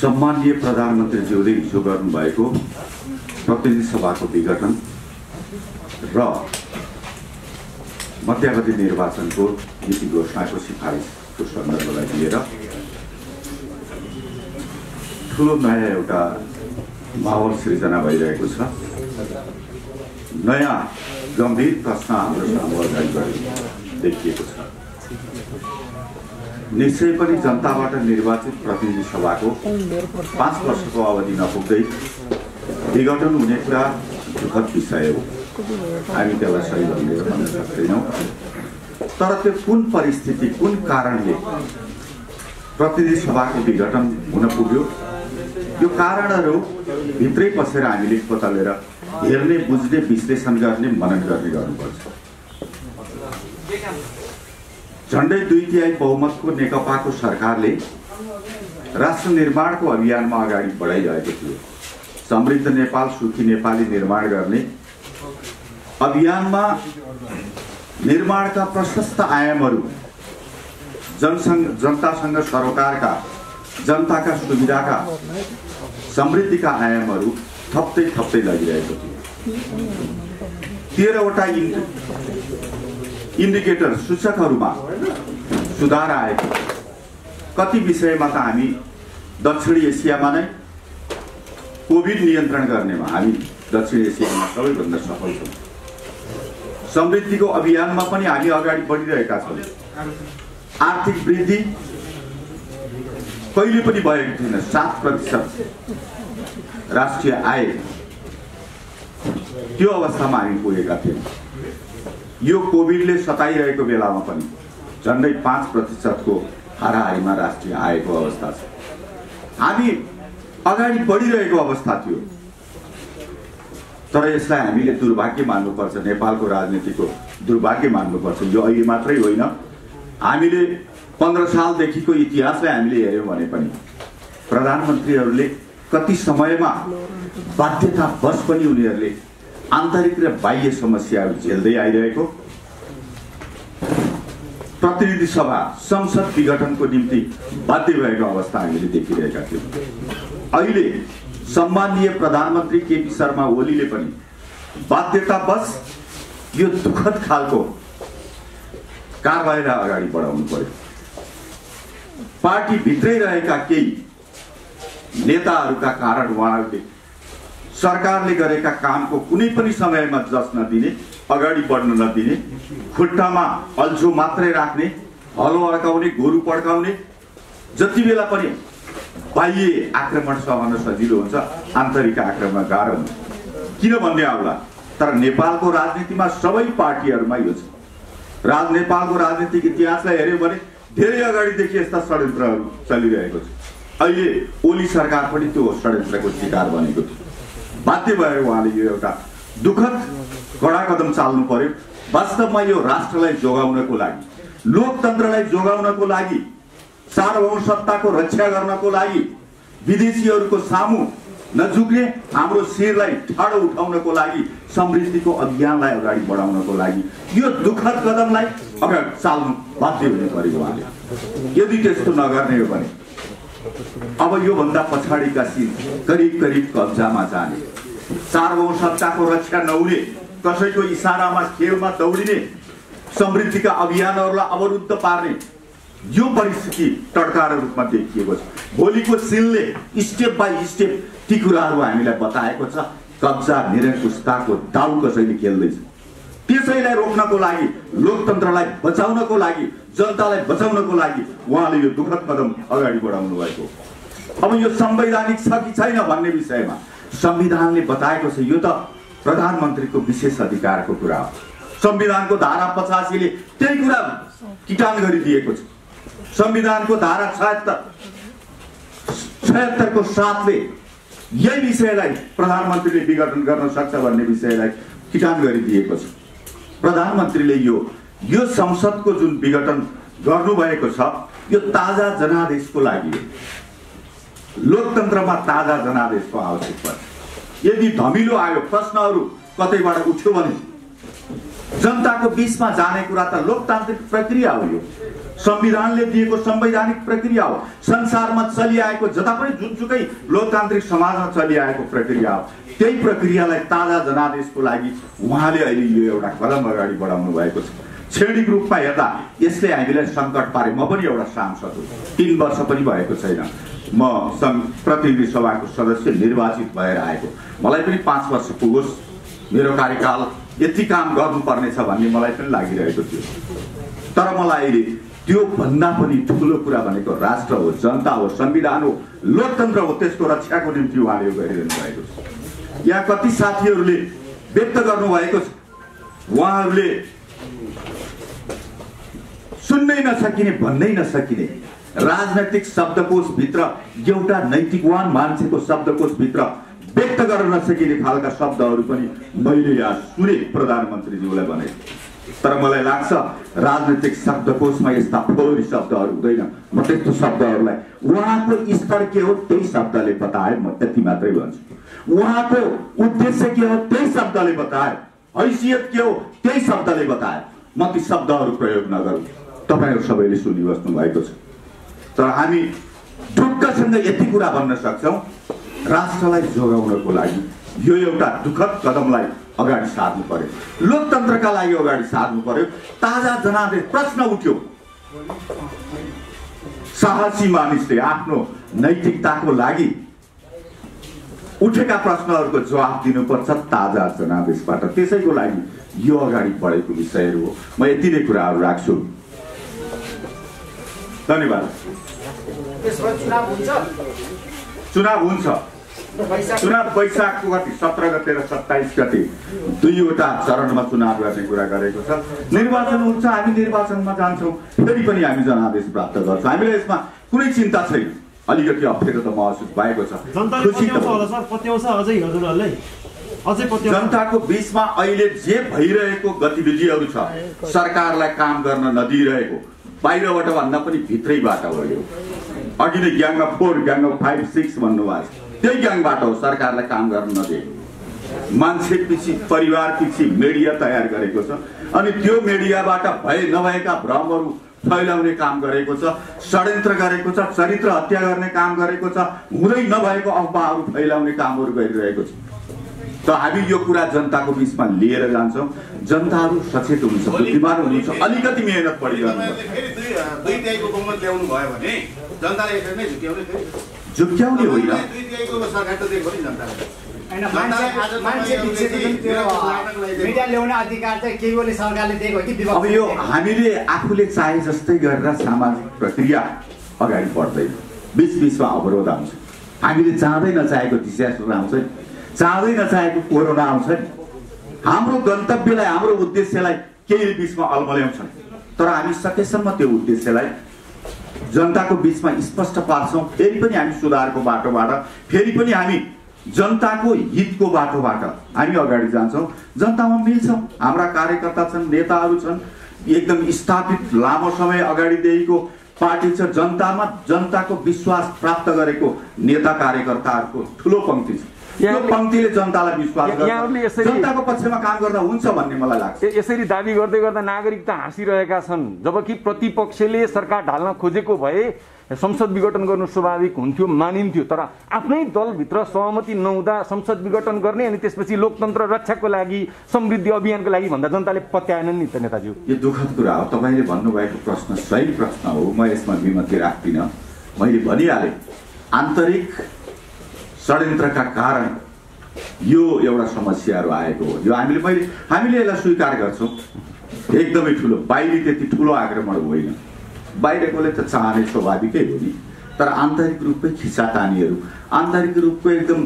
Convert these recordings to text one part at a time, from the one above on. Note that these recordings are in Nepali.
सम्माननीय प्रधानमन्त्रीज्यूले हिजो गर्नुभएको प्रतिनिधि सभाको विघटन र मध्यावधि निर्वाचनको नीति घोषणाको सिफारिसको सन्दर्भलाई लिएर ठूलो नयाँ एउटा माहौल सृजना भइरहेको छ। नयाँ गम्भीर प्रश्न हाम्रो सामु अगाडि देखिएको छ। निश्चय पनि जनताबाट निर्वाचित प्रतिनिधि सभाको 5 वर्षको अवधि नपुग्दै विघटन हुने कुरा दुःखद विषय हो। हामी त्यसलाई सही भनेर भन्न सक्दैनौँ। तर त्यो कुन परिस्थिति कुन कारणले प्रतिनिधि सभाको विघटन हुन पुग्यो, यो कारणहरू भित्रै पसेर हामीले पत्ता हेर्ने, बुझ्ने, विश्लेषण गर्ने, मनन गर्ने गर्नुपर्छ। झण्डै 2/3 बहुमतको नेकपाको सरकारले राष्ट्र निर्माणको अभियानमा अगाडि बढाइरहेको थियो। समृद्ध नेपाल, सुखी नेपाली निर्माण गर्ने अभियानमा निर्माणका प्रशस्त आयामहरू, जनतासँग सरोकारका, जनताका सुविधाका, समृद्धिका आयामहरू थप्दै लगिरहेको थियो। 13वटा इन्डिकेटर सूचकहरूमा सुधार आएको। कति विषयमा त हामी दक्षिण एसियामा नै कोभिड नियन्त्रण गर्नेमा हामी दक्षिण एसियामा सबैभन्दा सफल छौँ। समृद्धिको अभियानमा पनि हामी अगाडि बढिरहेका छौँ। आर्थिक वृद्धि कहिले पनि भएको थिएन। 7% राष्ट्रिय आय, त्यो अवस्थामा हामी पुगेका थियौँ। यो कोभिडले सताइरहेको बेलामा पनि झन्डै 5% हाराहारीमा राष्ट्रिय आयको अवस्था छ। हामी अगाडि बढिरहेको अवस्था थियो। तर यसलाई हामीले दुर्भाग्य मान्नुपर्छ, नेपालको राजनीतिको दुर्भाग्य मान्नुपर्छ। यो अहिले मात्रै होइन, हामीले 15 सालदेखिको इतिहासलाई हामीले हेऱ्यौँ भने पनि प्रधानमन्त्रीहरूले कति समयमा बाध्यतावश पनि उनीहरूले आन्तरिक र बाह्य समस्याहरू झेल्दै आइरहेको, प्रतिनिधि सभा संसद विघटनको निम्ति बाध्य भएको अवस्था हामीले देखिरहेका थियौँ। अहिले सम्माननीय प्रधानमन्त्री केपी शर्मा ओलीले पनि बाध्यतावश यो दुःखद खालको कारबाहीलाई अगाडि बढाउनु पर्यो। पार्टी भित्रै रहेका केही नेताहरूका कारण उहाँहरूले सरकारले गरेका कामको कुनै पनि समयमा जस नदिने, अगाडि बढ्न नदिने, खुट्टामा अल्झो मात्रै राख्ने, हलो अड्काउने, गोरु पड्काउने, जति बेला पनि बाह्य आक्रमण सहन सजिलो हुन्छ, आन्तरिक आक्रमण गाह्रो हुन्छ। किन भन्ने आउला, तर नेपालको राजनीतिमा सबै पार्टीहरूमा यो छ। नेपालको राजनीतिक इतिहासलाई हेऱ्यौँ भने धेरै अगाडिदेखि यस्ता षड्यन्त्रहरू चलिरहेको छ। अहिले ओली सरकार पनि त्यो षड्यन्त्रको शिकार बनेको थियो। बाध्य भयो उहाँले यो एउटा दुःखद कडा कदम चाल्नु पर्यो। वास्तवमा यो राष्ट्रलाई जोगाउनको लागि, लोकतन्त्रलाई जोगाउनको लागि, सार्वभौम सत्ताको रक्षा गर्नको लागि, विदेशीहरूको सामु नझुक्ने, हाम्रो शिरलाई ठाडो उठाउनको लागि, समृद्धिको अभियानलाई अगाडि बढाउनको लागि यो दुःखद कदमलाई अगाडि चाल्नु बाध्य हुने पर्यो उहाँले। यदि त्यस्तो नगर्ने हो भने अब योभन्दा पछाडिका सीन करिब कब्जामा जाने, सार्वभौम सत्ताको रक्षा नहुने, कसैको इसारामा खेलमा दौडिने, समृद्धिका अभियानहरूलाई अवरुद्ध पार्ने, यो परिस्थिति टड्कारो रूपमा देखिएको छ। भोलिको सिलले स्टेप बाई स्टेप ती कुराहरू हामीलाई बताएको छ। कब्जा निरङ्कुशताको दाउ कसैले खेल्दैछ, त्यसैलाई रोक्नको लागि, लोकतन्त्रलाई बचाउनको लागि, जनतालाई बचाउनको लागि उहाँले यो दुःखद कदम अगाडि बढाउनु भएको। अब यो संवैधानिक छ कि छैन भन्ने विषयमा संविधानले बताएको छ। यो त प्रधानमन्त्रीको विशेष अधिकारको कुरा हो। संविधानको धारा 85 ले त्यही कुरा किटान गरिदिएको छ। संविधानको धारा 76 को 7 ले यही विषयलाई प्रधानमन्त्रीले विघटन गर्न सक्छ भन्ने विषयलाई किटान गरिदिएको छ। प्रधानमन्त्रीले यो संसदको जुन विघटन गर्नुभएको छ, यो ताजा जनादेशको लागि हो। लोकतन्त्रमा ताजा जनादेशको आवश्यक पर्छ। यदि धमिलो आयो, प्रश्नहरू कतैबाट उठ्यो भने जनताको बीचमा जाने कुरा त लोकतान्त्रिक प्रक्रिया हो। यो संविधानले दिएको संवैधानिक प्रक्रिया हो। संसारमा चलिआएको जता पनि जुनसुकै लोकतान्त्रिक समाजमा चलिआएको प्रक्रिया हो। त्यही प्रक्रियालाई ताजा जनादेशको लागि उहाँले अहिले यो एउटा कदम अगाडि बढाउनु भएको छ। श्रेणीको रूपमा हेर्दा यसले हामीलाई सङ्कट पारे। म पनि एउटा सांसद हो, 3 वर्ष पनि भएको छैन म प्रतिनिधि सभाको सदस्य निर्वाचित भएर आएको। मलाई पनि 5 वर्ष पुगोस्, मेरो कार्यकाल यति काम गर्नुपर्नेछ भन्ने मलाई पनि लागिरहेको थियो। तर मलाई अहिले त्यो भन्दा पनि ठुलो कुरा भनेको राष्ट्र हो, जनता हो, संविधान हो, लोकतन्त्र हो। त्यसको रक्षाको निम्ति उहाँले यो गरिरहनु भएको छ। यहाँ कति साथीहरूले व्यक्त गर्नुभएको छ, उहाँहरूले सुन्नै नसकिने, भन्नै नसकिने राजनैतिक शब्दकोशभित्र एउटा नैतिकवान मान्छेको शब्दकोशभित्र व्यक्त गर्न नसकिने खालका शब्दहरू पनि मैले यहाँ सुने प्रधानमन्त्रीज्यूलाई भने। तर मलाई लाग्छ राजनैतिक शब्दकोशमा यस्ता फोहोरी शब्दहरू हुँदैन। म त्यस्तो शब्दहरूलाई उहाँको स्तर के हो त्यही शब्दले बताए, म यति मात्रै भन्छु। उहाँको उद्देश्य के हो त्यही शब्दले बताए, हैसियत के हो त्यही शब्दले बताए। म ती शब्दहरू प्रयोग नगरौँ, तपाईँहरू सबैले सुनिबस्नु भएको छ। तर हामी ढुक्कसँग यति कुरा भन्न सक्छौँ, राष्ट्रलाई जोगाउनको लागि यो एउटा दुःखद कदमलाई अगाडि सार्नु पर्यो, लोकतन्त्रका लागि अगाडि सार्नु पर्यो। ताजा जनादेश प्रश्न उठ्यो, साहसी मानिसले आफ्नो नैतिकताको लागि उठेका प्रश्नहरूको जवाफ दिनुपर्छ ताजा जनादेशबाट। त्यसैको लागि यो अगाडि बढेको विषयहरू हो। म यति नै कुराहरू राख्छु। धन्यवाद। चुनाव हुन्छ। चुनाव वैशाखको कति 17 गते र 27 गते 2वटा चरणमा चुनाव गर्ने कुरा गरेको छ। निर्वाचन हुन्छ, हामी निर्वाचनमा जान्छौँ, फेरि पनि हामी जनादेश प्राप्त गर्छौँ। हामीलाई यसमा कुनै चिन्ता छैन। अलिकति अप्ठ्यारो त महसुस भएको छ। जनताको बीचमा अहिले जे भइरहेको गतिविधिहरू छ, सरकारलाई काम गर्न नदिइरहेको, बाहिरबाट भन्दा पनि भित्रैबाट हो। यो अघि नै ग्याङ अफ 4, ग्याङ अफ 5, 6 भन्नुभएको छ। त्यही ग्याङबाट हो सरकारलाई काम गर्न नदिएको। मान्छे पछि, परिवार पछि मिडिया तयार गरेको छ, अनि त्यो मिडियाबाट भए नभएका भ्रमहरू फैलाउने काम गरेको छ, षड्यन्त्र गरेको छ, चरित्र हत्या गर्ने काम गरेको छ, हुँदै नभएको अफवाहहरू फैलाउने कामहरू गरिरहेको छ। त हामी यो कुरा जनताको बीचमा लिएर जान्छौँ। जनताहरू सचेत हुनुहुन्छ, बुद्धिमान हुनुहुन्छ, अलिकति मेहनत बढी गर्नुपर्छ। झुक्क्याउने होइन, अब यो हामीले आफूले चाहे जस्तै गरेर सामाजिक प्रक्रिया अगाडि बढ्दैन। बीचमा अवरोध आउँछ, हामीले चाहँदै नचाहेको डिजास्टर आउँछ, चाहँदै नचाहेको कोरोना आउँछ। हाम्रो गन्तव्यलाई, हाम्रो उद्देश्यलाई केही बीचमा अल्मल्याउँछ। तर हामी सकेसम्म त्यो उद्देश्यलाई जनताको बीचमा स्पष्ट पार्छौँ। फेरि पनि हामी सुधारको बाटोबाट, फेरि पनि हामी जनताको हितको बाटोबाट हामी अगाडि जान्छौँ। जनतामा मिल्छौँ, हाम्रा कार्यकर्ता छन्, नेताहरू छन्, एकदम स्थापित लामो समय अगाडिदेखिको पार्टी छ। जनतामा जनताको विश्वास प्राप्त गरेको नेता कार्यकर्ताहरूको ठुलो पङ्क्ति छ। यो पङ्क्तिले जनतालाई विश्वास गर्छ, जनताको पक्षमा काम गर्दा हुन्छ भन्ने मलाई लाग्छ। यसरी दाबी गर्दै गर्दा नागरिकता हाँसिरहेका छन्, जबकि प्रतिपक्षले सरकार ढाल्न खोजेको भए संसद विघटन गर्नु स्वाभाविक हुन्थ्यो, मानिन्थ्यो। तर आफ्नै दलभित्र सहमति नहुँदा संसद विघटन गर्ने अनि त्यसपछि लोकतन्त्र रक्षाको लागि, समृद्धि अभियानको लागि भन्दा जनताले पत्याएनन् नि त नेताज्यू। यो दुःखद कुरा हो। तपाईँले भन्नुभएको प्रश्न सही प्रश्न हो, म यसमा विमति राख्दिनँ। मैले भनिहालेँ, आन्तरिक षड्यन्त्रका कारण यो एउटा समस्याहरू आएको हो। यो हामीले यसलाई स्वीकार गर्छौँ। एकदमै ठुलो, बाहिरी त्यति ठुलो आक्रमण होइन, बाहिरकोले त चाहने स्वाभाविकै हो नि। तर आन्तरिक रूपमै खिचातानीहरू, आन्तरिक रूपको एकदम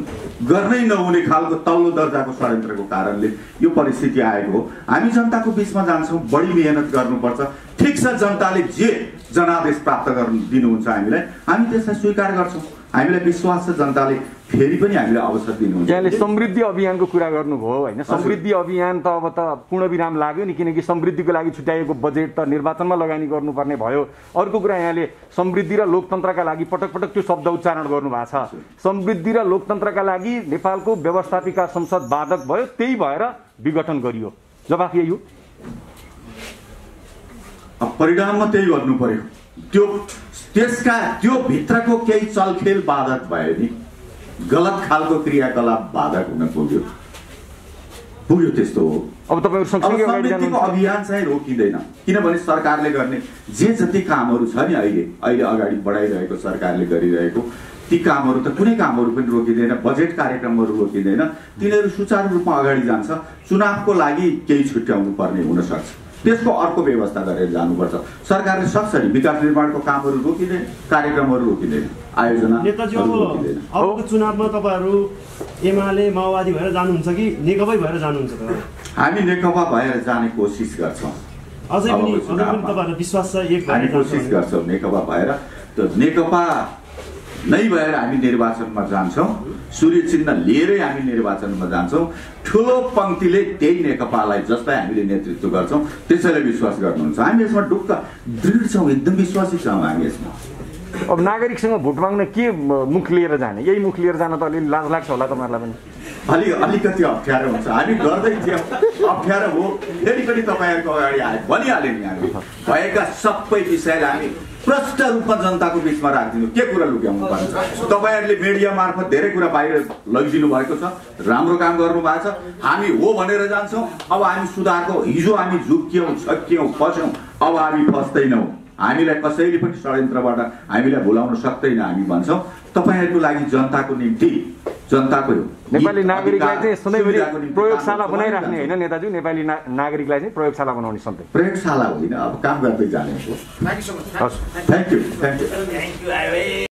गर्नै नहुने खालको तल्लो दर्जाको षड्यन्त्रको कारणले यो परिस्थिति आएको हो। हामी जनताको बीचमा जान्छौँ, बढी मेहनत गर्नुपर्छ। ठिक छ, जनताले जे जनादेश प्राप्त गर्नु दिनुहुन्छ हामीलाई, हामी त्यसलाई स्वीकार गर्छौँ। हामीलाई विश्वास छ जनताले फेरि पनि हामीलाई अवसर दिनुहुन्छ। यहाँले समृद्धि अभियानको कुरा गर्नुभयो होइन, समृद्धि अभियान त अब त पूर्णविराम लाग्यो नि, किनकि समृद्धिको लागि छुट्याएको बजेट त निर्वाचनमा लगानी गर्नुपर्ने भयो। अर्को कुरा, यहाँले समृद्धि र लोकतन्त्रका लागि पटक पटक त्यो शब्द उच्चारण गर्नुभएको छ। समृद्धि र लोकतन्त्रका लागि नेपालको व्यवस्थापिका संसद बाधक भयो, त्यही भएर विघटन गरियो। जवाफ यही हो। परिणाममा त्यही गर्नु पर्यो। त्यो भित्रको केही चलखेल बाधक भयो नि, गलत खालको क्रियाकलाप बाधक हुन पुग्यो त्यस्तो हो। अब तपाईहरु सँगसँगै अगाडि जानुको अभियान चाहिँ रोकिँदैन, किनभने सरकारले गर्ने जे जति कामहरू छ नि अहिले अगाडि बढाइरहेको सरकारले गरिरहेको ती कामहरू त कुनै कामहरू पनि रोकिँदैन, बजेट कार्यक्रमहरू रोकिँदैन, तिनीहरू सुचारू रूपमा अगाडि जान्छ। चुनावको लागि केही छुट्याउनु पर्ने हुन सक्छ, त्यसको अर्को व्यवस्था गरेर जानुपर्छ। सरकारले सक्छ नि, विकास निर्माणको कामहरू रोकिँदैन, कार्यक्रमहरू रोकिँदैन, आयोजना रोकिँदैन। अबको चुनावमा तपाईहरु एमाले माओवादी भएर जानुहुन्छ कि नेकपा भएर जानुहुन्छ त? हामी नेकपा भएर जाने कोसिस गर्छौं। अझै पनि तपाईहरुलाई विश्वास छ एक भएर हामी कोसिस गर्छौं नेकपा भएर। त नेकपा नै भएर हामी निर्वाचनमा जान्छौं, सूर्य चिन्ह लिएरै हामी निर्वाचनमा जान्छौं। ठूलो पंक्तिले त्यही नेकपालाई जसलाई हामीले नेतृत्व गर्छौं त्यसैले विश्वास गर्नुहुन्छ। हामी यसमा ढुक्क दृढ छौं, एकदम विश्वासी छौं हामी यसमा। अब नागरिकसँग भोट माग्न के मुख लिएर जाने? यही मुख लिएर जान त अलि लाज लाग्छ होला तपाईहरुलाई पनि? अलिकति अप्ठ्यारो हुन्छ। हामी गर्दै थियौँ, अप्ठ्यारो हो, फेरि पनि तपाईहरुको अगाडि आए भनिहाल्यो नि। हामी भएका सबै विषयलाई हामी प्रष्ट रूपमा जनताको बीचमा राखिदिनु, के कुरा लुक्याउनु पर्छ? तपाईहरुले मिडिया मार्फत धेरै कुरा बाहिर लगिदिनु भएको छ, राम्रो काम गर्नु भएको छ। हामी हो भनेर जान्छौं। अब हामी सुधारको, हिजो हामी झुक्क्यौं, छक्क्यौं, फस्यौं, अब हामी फस्दैनौं। हामीलाई कसैले पनि षड्यन्त्रबाट हामीलाई भुलाउन सक्दैन। हामी भन्छौं तपाईहरुको लागि, जनताको निम्ति, जनताको नेपाली नागरिकलाई चाहिँ सधैँभरि प्रयोगशाला बनाइराख्ने होइन नेताजी? नेपाली नागरिकलाई चाहिँ प्रयोगशाला बनाउने सधैँ प्रयोगशाला होइन, अब काम गर्दै जाने हो। Thank you. Thank you.